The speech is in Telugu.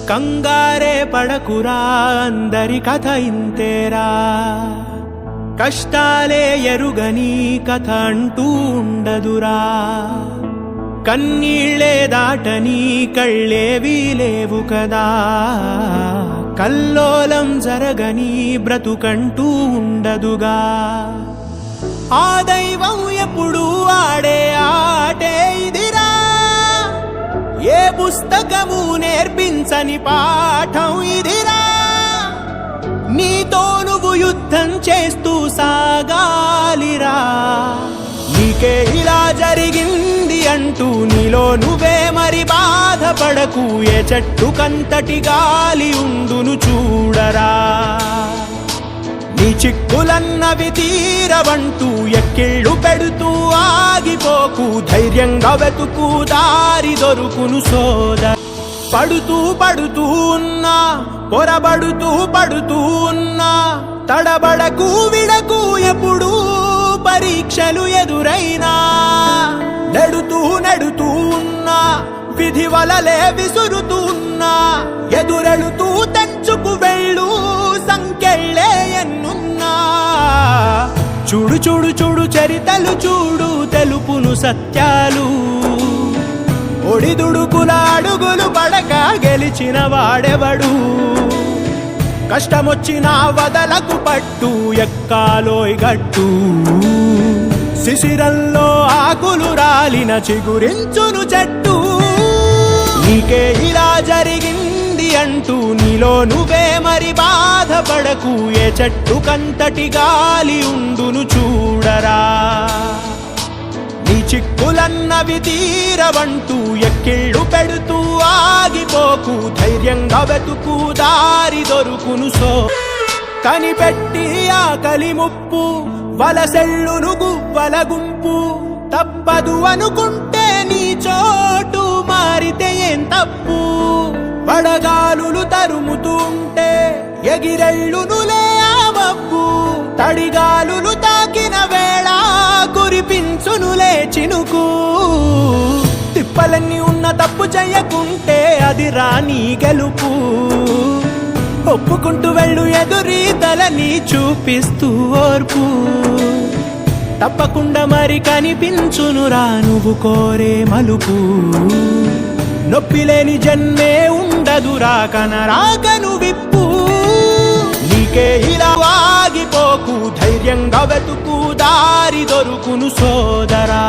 కంగారే పడకురా అందరి కథ ఇంతేరా, కష్టాలే ఎరుగని కథ అంటూ ఉండదురా, కన్నీళ్లే దాటని కళ్ళేవీ లేవు కదా, కల్లోలం జరగని బ్రతుకంటూ ఉండదుగా. ఆ దైవం ఎప్పుడు ఆడే ఆటే ఇదిరా, ఏ పుస్తకము నేర్పించని పాఠం ఇదిరా, నీతో నువ్వు యుద్ధం చేస్తూ సాగాలిరా. నీకే ఇలా జరిగింది అంటూ నీలో నువ్వే మరి బాధపడకు, ఏ చెట్టు కంతటి గాలి ఉండును చూడరా. నీ చిక్కులన్నవి తీరవంటూ ఎక్కిళ్ళు పెడుతూ ఆగిపోకు, ధైర్యంగా వెతుకు దారి దొరుకును సోదర. పడుతూ పడుతూ ఉన్నా పొరబడుతూ పడుతూ ఉన్నా, తడబడకు విడకు ఎప్పుడు పరీక్షలు ఎదురైనా, నెడుతూ నెడుతూ ఉన్నా విధి వలలే విసురుతూ ఉన్నా, ఎదురెళుతూ తెంచుకు వెళ్ళు సంకెళ్ళే ఎన్నున్నా. చూడు చూడు చూడు చరితలు చూడు తెలుపును సత్యాలు, ఒడిదుడుకుల అడుగులు పడక గెలిచిన వాడెవడు, కష్టమొచ్చినా వదలకు పట్టు ఎక్కాలోయ్ గట్టు, శిశిరంలో ఆకులు రాలిన చిగురించును చెట్టు. నీకే ఇలా జరిగింది అంటూ నీలో నువ్వే మరి బాధపడకు, ఏ చెట్టు కంతటి గాలి ఉండును చూడరా. నీ చిక్కులన్నవి తీరవంటూ ఎక్కిళ్ళు పెడుతూ ఆగిపోకు, ధైర్యంగా వెతుకు దారి దొరుకును కనిపెట్టి ఆకలి ముప్పు వలసెళ్ళును గువ్వల గుంపు, తప్పదు అనుకుంటే నీ చోటు మారితే ఏం తప్పు, వడగాలులు తరుముతూ ఉంటే ఎగిరెళ్ళునులే ఆ మబ్బు, తడిగాలులు తాకిన వేళ కురిపించునులే చినుకు. తిప్పలన్నీ ఉన్న తప్పు చెయ్యకుంటే అది రాని గెలుపు, ఒప్పుకుంటూ వెళ్ళు ఎదురీతలని చూపిస్తూ ఓర్పు, తప్పకుండా మరి కనిపించునురా నువ్వు కోరే మలుపు. నొప్పి లేని జన్మే ఉండదురా కనరాకను విప్పు, నీకే ఇలా ఆగిపోకు ధైర్యంగా వెతుకు దారి దొరుకును సోదరా.